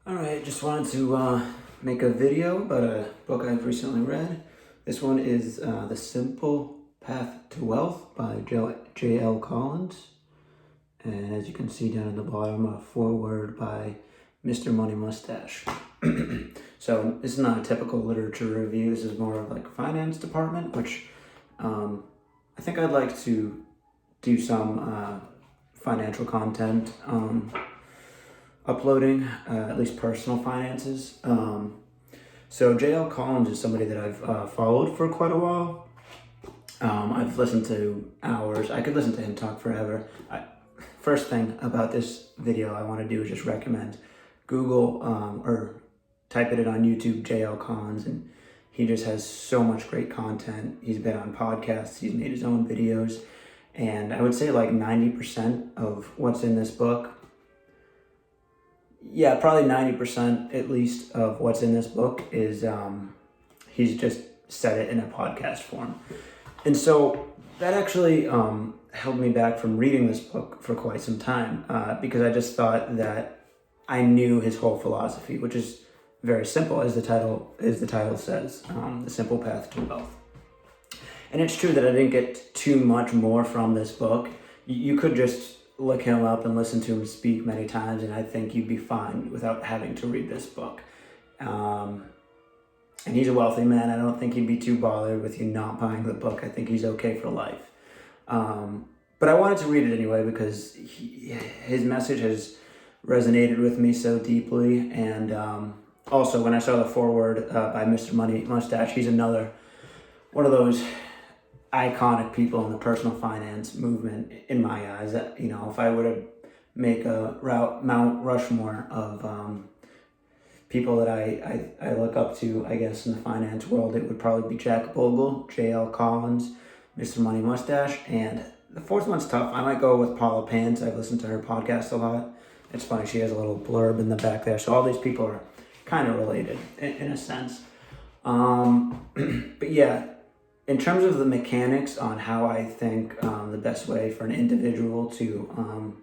Alright, just wanted to make a video about a book I've recently read. This one is The Simple Path to Wealth by J.L. Collins. And as you can see down at the bottom, a foreword by Mr. Money Mustache. So this is not a typical literature review. This is more of like finance department, which I think I'd like to do some financial content uploading, at least personal finances. So J.L. Collins is somebody that I've followed for quite a while. I've listened to hours. I could listen to him talk forever. First thing about this video I want to do is just recommend Google or type it in on YouTube, J.L. Collins, and he just has so much great content. He's been on podcasts, he's made his own videos, and I would say like 90% of what's in this book, probably 90% at least of what's in this book is he's just said it in a podcast form. And so that actually held me back from reading this book for quite some time because I just thought that I knew his whole philosophy, which is very simple, as the title says, The Simple Path to Wealth. And it's true that I didn't get too much more from this book. You could just look him up and listen to him speak many times, and I think you'd be fine without having to read this book. And he's a wealthy man. I don't think he'd be too bothered with you not buying the book. I think he's okay for life. But I wanted to read it anyway because his message has resonated with me so deeply. And also, when I saw the foreword by Mr. Money Mustache, he's another one of those iconic people in the personal finance movement in my eyes. You know, if I were to make a Mount Rushmore of people that I look up to, I guess, in the finance world, it would probably be Jack Bogle, J.L. Collins, Mr. Money Mustache, and the fourth one's tough. I might go with Paula Pants. I've listened to her podcast a lot. It's funny, she has a little blurb in the back there. So all these people are kind of related in a sense. But yeah, in terms of the mechanics on how I think the best way for an individual to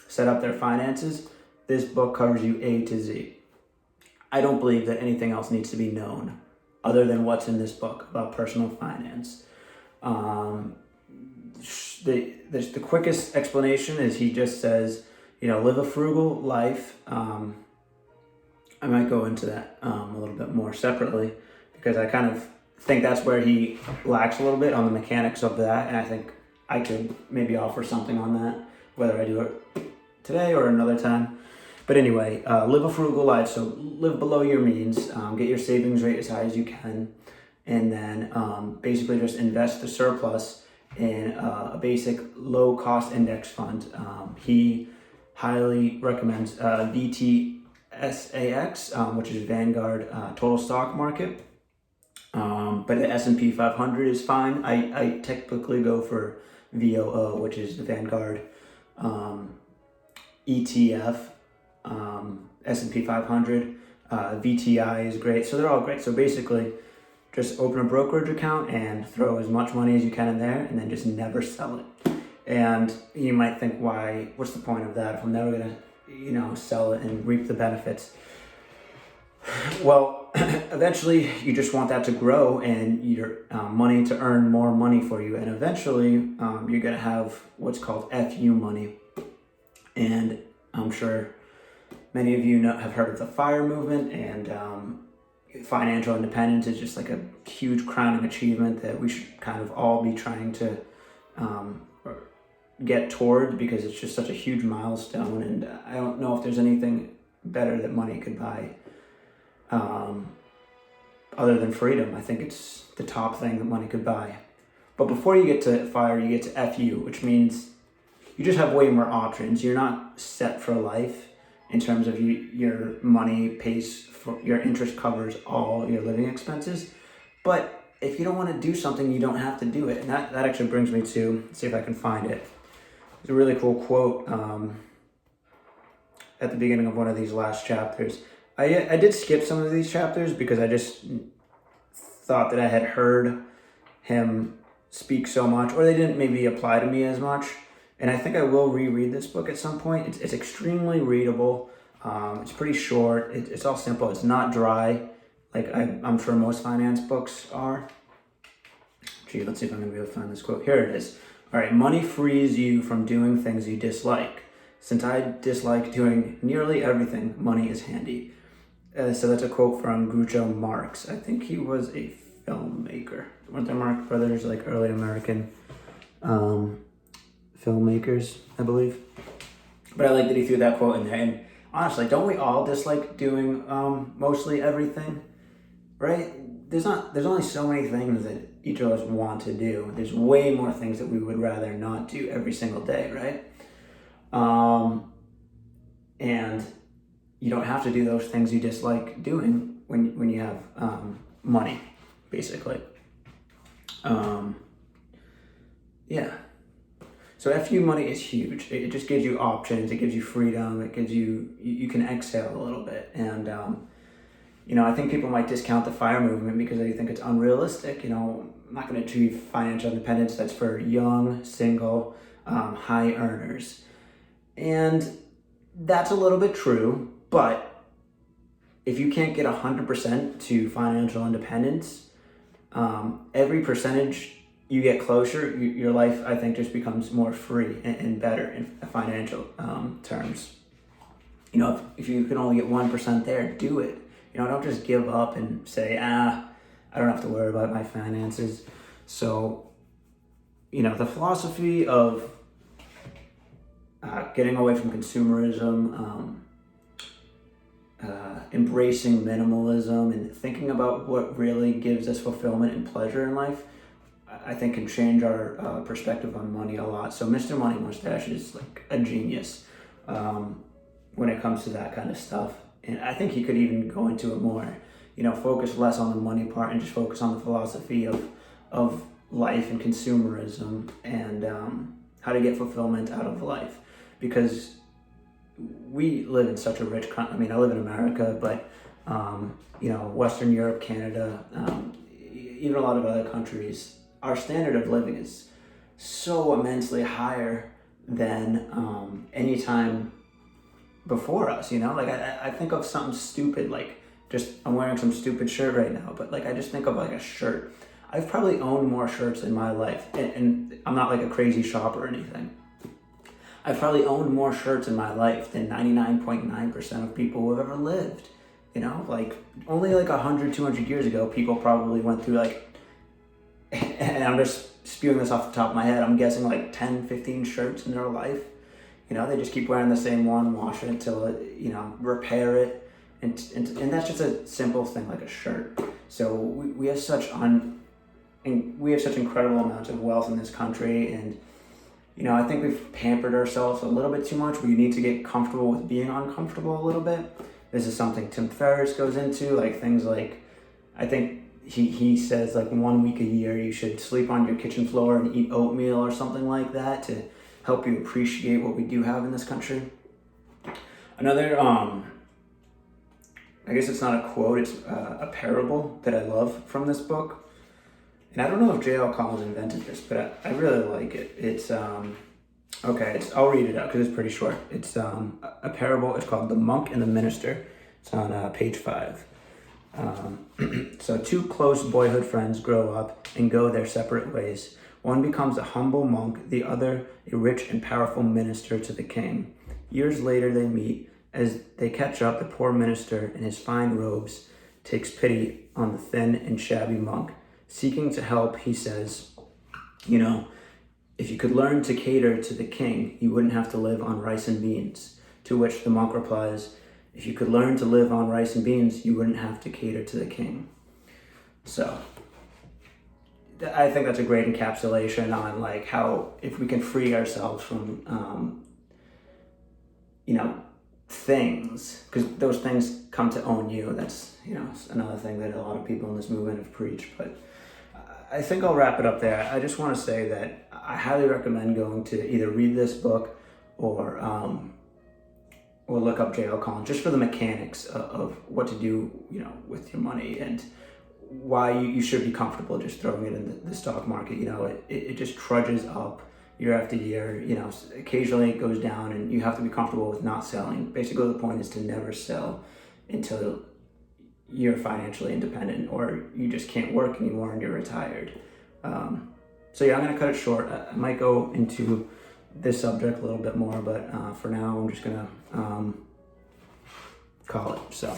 set up their finances, this book covers you A to Z. I don't believe that anything else needs to be known other than what's in this book about personal finance. The quickest explanation is he just says, live a frugal life. I might go into that a little bit more separately because I kind of think that's where he lacks a little bit on the mechanics of that, and I think I could maybe offer something on that, whether I do it today or another time. But anyway, live a frugal life, so live below your means, get your savings rate as high as you can, and then basically just invest the surplus in a basic low-cost index fund. He highly recommends VTSAX, which is Vanguard Total Stock Market. But the S&P 500 is fine. I typically go for VOO, which is the Vanguard ETF, S&P 500. VTI is great. So they're all great. So basically, just open a brokerage account and throw as much money as you can in there and then just never sell it. And you might think, what's the point of that if I'm never going to, sell it and reap the benefits? Well, eventually you just want that to grow and your money to earn more money for you. And eventually you're going to have what's called FU money. And I'm sure many of you have heard of the FIRE movement, and financial independence is just like a huge crowning achievement that we should kind of all be trying to get toward because it's just such a huge milestone. And I don't know if there's anything better that money could buy other than freedom. I think it's the top thing that money could buy. But before you get to FIRE, you get to FU, which means you just have way more options. You're not set for life in terms of your money pays for your interest covers all your living expenses. But if you don't want to do something, you don't have to do it. And that actually brings me to, let's see if I can find it. It's a really cool quote at the beginning of one of these last chapters. I did skip some of these chapters because I just thought that I had heard him speak so much, or they didn't maybe apply to me as much. And I think I will reread this book at some point. It's extremely readable. It's pretty short. It's all simple. It's not dry, like I'm sure most finance books are. Gee, let's see if I'm gonna be able to find this quote. Here it is. All right, money frees you from doing things you dislike. Since I dislike doing nearly everything, money is handy. So that's a quote from Groucho Marx. I think he was a filmmaker. Weren't the Marx Brothers like early American filmmakers, I believe? But I like that he threw that quote in there. And honestly, don't we all dislike doing mostly everything, right? There's only so many things that each of us want to do. There's way more things that we would rather not do every single day, right? And you don't have to do those things you dislike doing when you have money, basically. Yeah. So FU money is huge. It just gives you options. It gives you freedom. It gives you can exhale a little bit. And I think people might discount the FIRE movement because they think it's unrealistic. I'm not going to achieve financial independence. That's for young, single, high earners. And that's a little bit true, but if you can't get 100% to financial independence, every percentage you get closer, your life, I think, just becomes more free and better in financial terms. If you can only get 1% there, do it. Don't just give up and say, I don't have to worry about my finances. So, the philosophy of getting away from consumerism, embracing minimalism, and thinking about what really gives us fulfillment and pleasure in life, I think can change our perspective on money a lot. So Mr. Money Mustache is like a genius when it comes to that kind of stuff. And I think he could even go into it more, focus less on the money part and just focus on the philosophy of life and consumerism and how to get fulfillment out of life. Because we live in such a rich country. I live in America, but Western Europe, Canada, even a lot of other countries, our standard of living is so immensely higher than any time before us. I think of something stupid, like I'm wearing some stupid shirt right now, but I just think of a shirt. I've probably owned more shirts in my life, and I'm not a crazy shopper or anything. I've probably owned more shirts in my life than 99.9% of people who have ever lived. Only 100, 200 years ago, people probably went through and I'm just spewing this off the top of my head, I'm guessing 10, 15 shirts in their life. They just keep wearing the same one, wash it until repair it. And that's just a simple thing like a shirt. So we have such incredible amounts of wealth in this country, and I think we've pampered ourselves a little bit too much. We need to get comfortable with being uncomfortable a little bit. This is something Tim Ferriss goes into, things I think he says 1 week a year you should sleep on your kitchen floor and eat oatmeal or something like that to help you appreciate what we do have in this country. Another, I guess it's not a quote, it's a parable that I love from this book. And I don't know if J.L. Collins invented this, but I really like it. It's, I'll read it out because it's pretty short. It's a parable. It's called The Monk and the Minister. It's on page 5. So 2 close boyhood friends grow up and go their separate ways. One becomes a humble monk, the other a rich and powerful minister to the king. Years later they meet. As they catch up, the poor minister in his fine robes takes pity on the thin and shabby monk. Seeking to help, he says, if you could learn to cater to the king, you wouldn't have to live on rice and beans. To which the monk replies, if you could learn to live on rice and beans, you wouldn't have to cater to the king. So I think that's a great encapsulation on how if we can free ourselves from, things, because those things come to own you. That's, another thing that a lot of people in this movement have preached. But I think I'll wrap it up there. I just want to say that I highly recommend going to either read this book or look up J.L. Collins just for the mechanics of what to do, with your money and why you should be comfortable just throwing it in the stock market. It just trudges up year after year. You know, occasionally it goes down, and you have to be comfortable with not selling. Basically, the point is to never sell until you're financially independent, or you just can't work anymore and you're retired. So yeah, I'm gonna cut it short. I might go into this subject a little bit more, but for now, I'm just gonna call it. So.